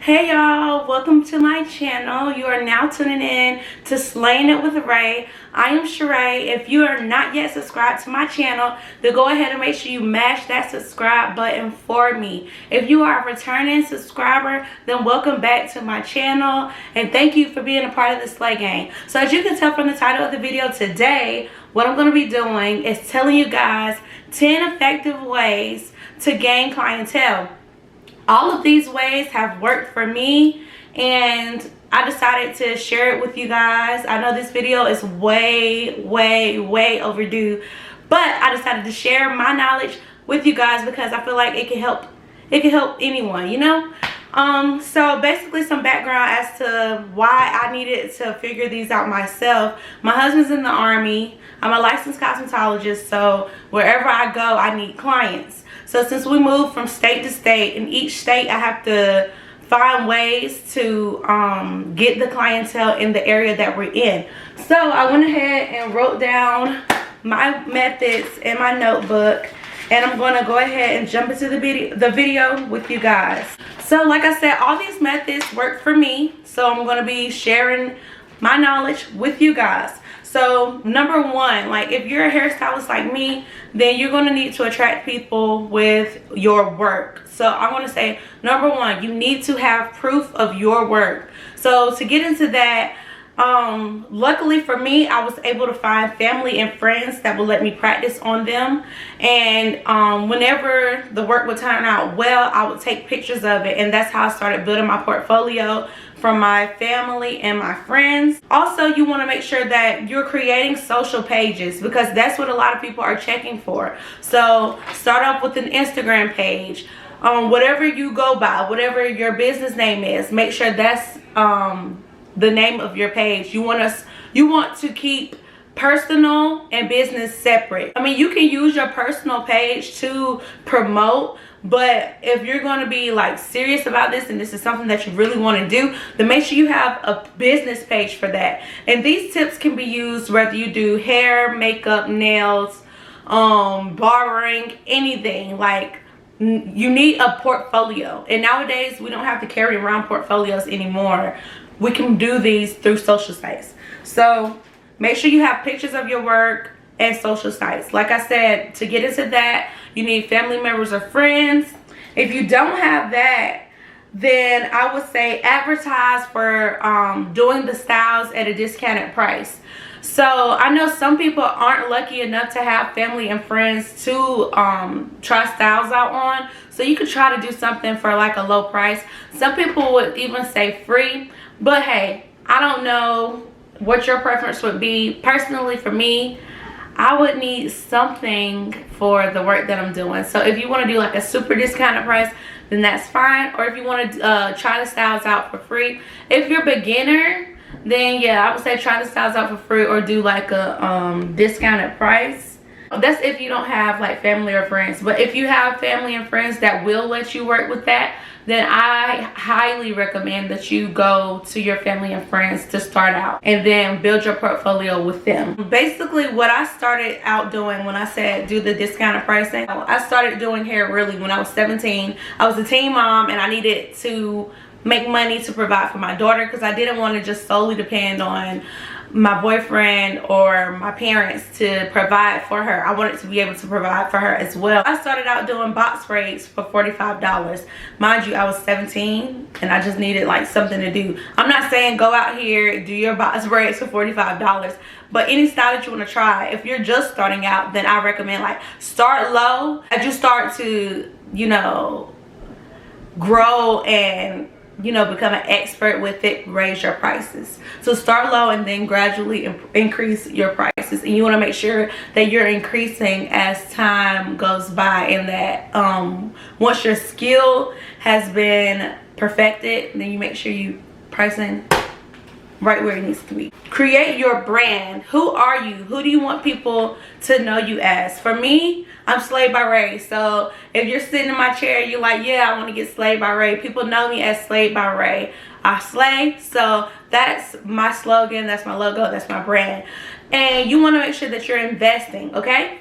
Hey y'all, welcome to my channel. You are now tuning in to Slaying It with Ray. I am Sheree. If you are not yet subscribed to my channel, then go ahead and make sure you mash that subscribe button for me. If you are a returning subscriber, then welcome back to my channel and thank you for being a part of the Slay Gang. So as you can tell from the title of the video today, what I'm going to be doing is telling you guys 10 effective ways to gain clientele. All of these ways have worked for me and I decided to share it with you guys. I know this video is way overdue, but I decided to share my knowledge with you guys because I feel like it can help anyone, you know. So basically some background as to why I needed to figure these out myself. My husband's in the Army. I'm a licensed cosmetologist, so wherever I go I need clients. So since we moved from state to state, in each state I have to find ways to get the clientele in the area that we're in. So I went ahead and wrote down my methods in my notebook, and I'm going to go ahead and jump into the video with you guys. So like I said, all these methods work for me, so I'm going to be sharing my knowledge with you guys. So number one, like if you're a hairstylist like me, then you're going to need to attract people with your work. So I want to say number one, you need to have proof of your work. So to get into that, luckily for me, I was able to find family and friends that would let me practice on them, and whenever the work would turn out well, I would take pictures of it, and that's how I started building my portfolio from my family and my friends. Also, you want to make sure that you're creating social pages because that's what a lot of people are checking for. So start off with an Instagram page, whatever you go by, whatever your business name is, make sure that's the name of your page. You want to keep personal and business separate. I mean, you can use your personal page to promote, but if you're going to be like serious about this and this is something that you really want to do, then make sure you have a business page for that. And these tips can be used whether you do hair, makeup, nails, barbering, anything. Like, you need a portfolio, and nowadays we don't have to carry around portfolios anymore. We can do these through social sites. So make sure you have pictures of your work and social sites. Like I said, to get into that, you need family members or friends. If you don't have that, then I would say advertise for doing the styles at a discounted price. So I know some people aren't lucky enough to have family and friends to try styles out on. So you could try to do something for like a low price. Some people would even say free. But hey, I don't know what your preference would be. Personally, for me, I would need something for the work that I'm doing. So if you want to do like a super discounted price, then that's fine. Or if you want to try the styles out for free. If you're a beginner, then yeah, I would say try the styles out for free or do like a discounted price. That's if you don't have like family or friends. But if you have family and friends that will let you work with that, then I highly recommend that you go to your family and friends to start out and then build your portfolio with them. Basically, what I started out doing when I said do the discounted pricing, I started doing hair really when I was 17. I was a teen mom and I needed to make money to provide for my daughter because I didn't want to just solely depend on my boyfriend or my parents to provide for her. I wanted to be able to provide for her as well. I started out doing box braids for $45. Mind you, I was 17 and I just needed like something to do. I'm not saying go out here do your box braids for $45, but any style that you want to try, if you're just starting out, then I recommend like start low. As you start to, you know, grow and become an expert with it, raise your prices. So start low and then gradually increase your prices, and you want to make sure that you're increasing as time goes by, and that once your skill has been perfected, then you make sure you pricing right where it needs to be. Create your brand. Who are you? Who do you want people to know you as? For me, I'm Slayed by Ray. So if you're sitting in my chair, you're like, yeah, I want to get slayed by Ray. People know me as Slayed by Ray. I slay. So that's my slogan. That's my logo. That's my brand. And you want to make sure that you're investing, okay?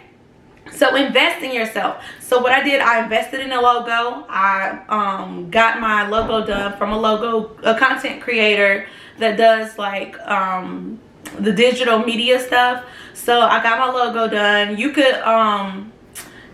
So invest in yourself. So what I did, I invested in a logo. I got my logo done from a content creator that does like the digital media stuff. So I got my logo done. You could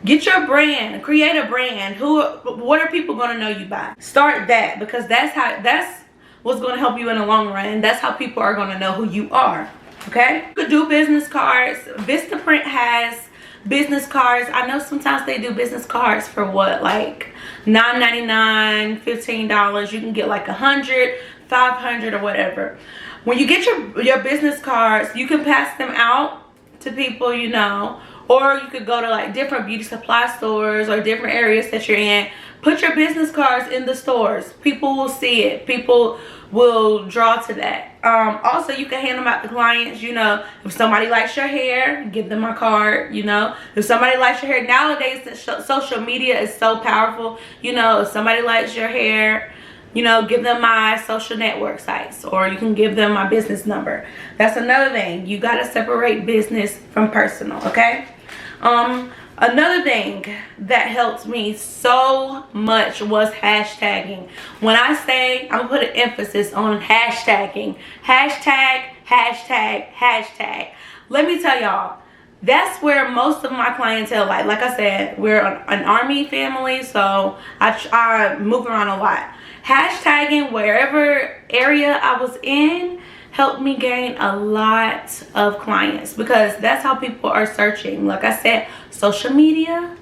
get your brand, create a brand. What are people going to know you by? Start that, because that's what's going to help you in the long run. That's how people are going to know who you are. Okay, you could do business cards. Vistaprint has business cards. I know sometimes they do business cards for what, like $9.99, $15. You can get like 100, 500 or whatever. When you get your business cards, you can pass them out to people, you know, or you could go to like different beauty supply stores or different areas that you're in. Put your business cards in the stores. People will see it. People will draw to that. Also, you can hand them out to clients. You know, if somebody likes your hair, give them a card. You know, if somebody likes your hair, nowadays social media is so powerful. You know, if somebody likes your hair, you know, give them my social network sites, or you can give them my business number. That's another thing. You got to separate business from personal, okay? Another thing that helped me so much was hashtagging. When I say, I'm gonna put an emphasis on hashtagging. Hashtag, hashtag, hashtag. Let me tell y'all, that's where most of my clientele, like I said, we're an army family, so I move around a lot. Hashtagging wherever area I was in helped me gain a lot of clients, because that's how people are searching. Like I said, social media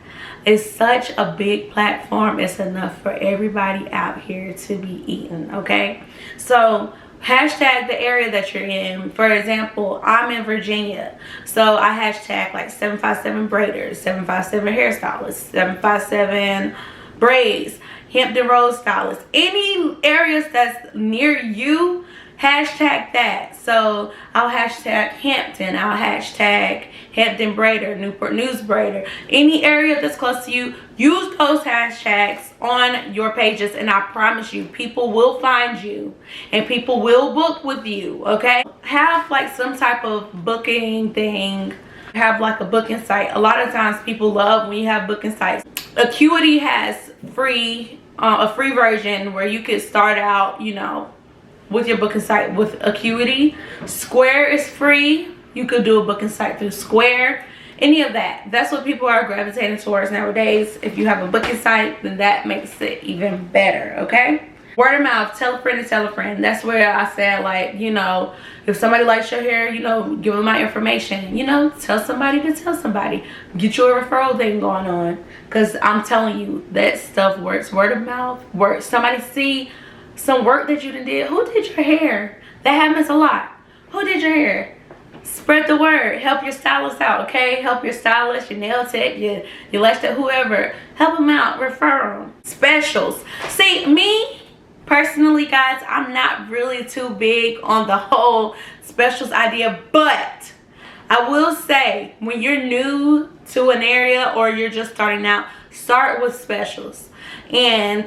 is such a big platform. It's enough for everybody out here to be eaten, okay? So hashtag the area that you're in. For example, I'm in Virginia, so I hashtag like 757 braiders, 757 hairstylists, 757 braids, Hampton Road stylists. Any areas that's near you, hashtag that. So I'll hashtag Hampton, I'll hashtag Hampton braider, Newport News braider. Any area that's close to you, use those hashtags on your pages, and I promise you, people will find you and people will book with you, okay? Have like some type of booking thing. Have like a booking site. A lot of times people love when you have booking sites. Acuity has a free version where you could start out, you know, with your booking site with Acuity. Square is free. You could do a booking site through Square. Any of that. That's what people are gravitating towards nowadays. If you have a booking site, then that makes it even better, okay? Word of mouth, tell a friend to tell a friend. That's where I said, like, you know, if somebody likes your hair, you know, give them my information. You know, tell somebody to tell somebody. Get you a referral thing going on. Because I'm telling you, that stuff works. Word of mouth works. Somebody see some work that you did. Who did your hair? That happens a lot. Who did your hair? Spread the word. Help your stylist out, okay? Help your stylist, your nail tech, your lash tech, whoever. Help them out. Refer them. Specials. See, me personally, guys, I'm not really too big on the whole specials idea, but I will say, when you're new to an area or you're just starting out, start with specials. And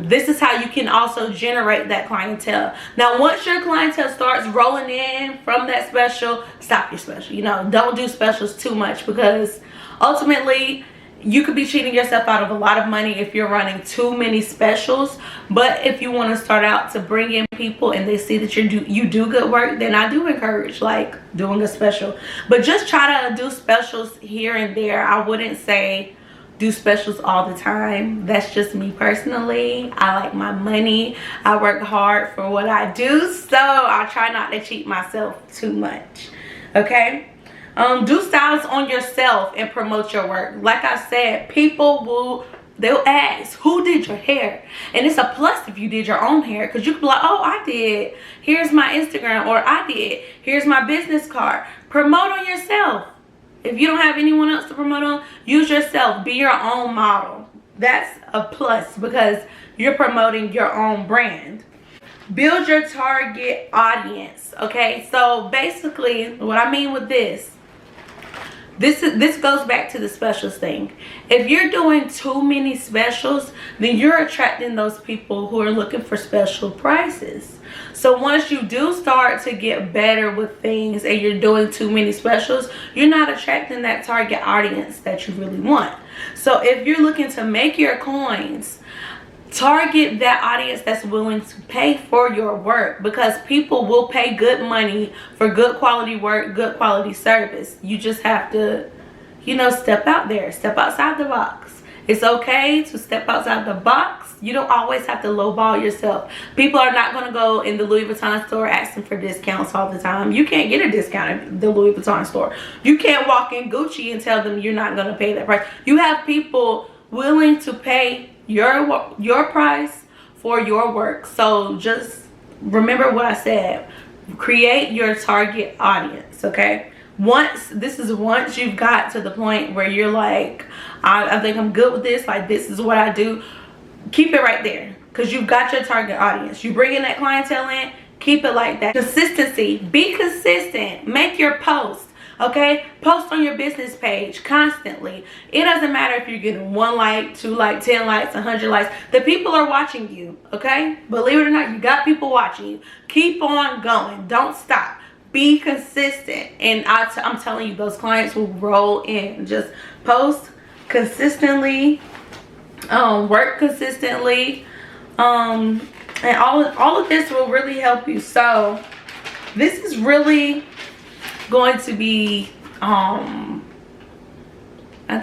this is how you can also generate that clientele. Now, once your clientele starts rolling in from that special, stop your special. You know, don't do specials too much, because ultimately you could be cheating yourself out of a lot of money if you're running too many specials. But if you want to start out to bring in people and they see that you do good work, then I do encourage like doing a special. But just try to do specials here and there. I wouldn't say do specials all the time. That's just me personally. I like my money. I work hard for what I do, so I try not to cheat myself too much, okay? Do styles on yourself and promote your work. Like I said, they'll ask, who did your hair? And it's a plus if you did your own hair, because you can be like, oh, I did. Here's my Instagram, or I did. Here's my business card. Promote on yourself. If you don't have anyone else to promote on, use yourself. Be your own model. That's a plus, because you're promoting your own brand. Build your target audience, okay? So basically, what I mean with this, This goes back to the specials thing. If you're doing too many specials, then you're attracting those people who are looking for special prices. So once you do start to get better with things and you're doing too many specials, you're not attracting that target audience that you really want. So if you're looking to make your coins, target that audience that's willing to pay for your work, because people will pay good money for good quality work, good quality service. You just have to, you know, step out there, step outside the box. It's okay to step outside the box. You don't always have to lowball yourself. People are not going to go in the Louis Vuitton store asking for discounts all the time. You can't get a discount at the Louis Vuitton store. You can't walk in Gucci and tell them you're not going to pay that price. You have people willing to pay your price for your work. So just remember what I said. Create your target audience, okay? Once you've got to the point where you're like, I think I'm good with this, like this is what I do, keep it right there, because you've got your target audience. You bring in that clientele in, keep it like that. Consistency. Be consistent. Make your posts. Okay, post on your business page constantly. It doesn't matter if you're getting 1 like, 2 like, 10 likes, 100 likes. The people are watching you. Okay, believe it or not, you got people watching you. Keep on going. Don't stop. Be consistent, and I'm telling you, those clients will roll in. Just post consistently, work consistently, and all of this will really help you. So this is really going to be I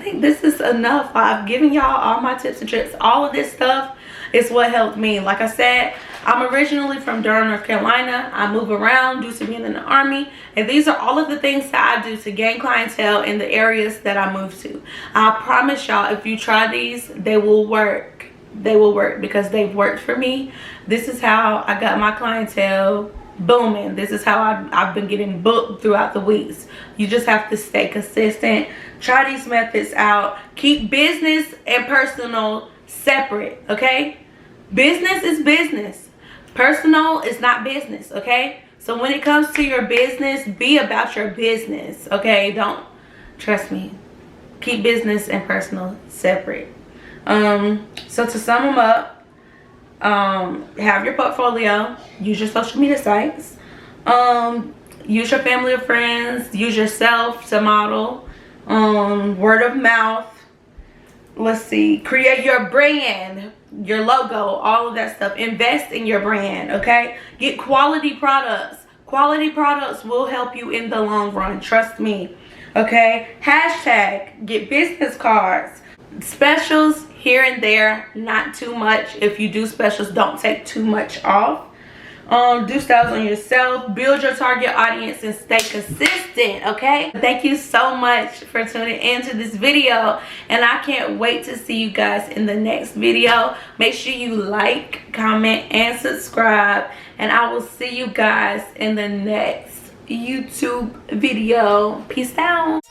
think this is enough. I've given y'all all my tips and tricks. All of this stuff is what helped me. Like I said, I'm originally from Durham, North Carolina. I move around due to being in the Army, and these are all of the things that I do to gain clientele in the areas that I move to. I promise y'all, if you try these, they will work. They will work because they've worked for me. This is how I got my clientele booming. This is how I've been getting booked throughout the weeks. You just have to stay consistent. Try these methods out. Keep business and personal separate, okay? Business is business. Personal is not business, okay? So when it comes to your business, be about your business, okay? Don't, trust me, keep business and personal separate. So to sum them up, have your portfolio, use your social media sites, use your family or friends, use yourself to model, word of mouth, let's see, create your brand, your logo, all of that stuff. Invest in your brand, okay? Get quality products. Quality products will help you in the long run, trust me, okay? Hashtag, get business cards. Specials here and there, not too much. If you do specials, don't take too much off. Do styles on yourself, build your target audience, and stay consistent, okay? Thank you so much for tuning into this video, and I can't wait to see you guys in the next video. Make sure you like, comment, and subscribe, and I will see you guys in the next YouTube video. Peace out.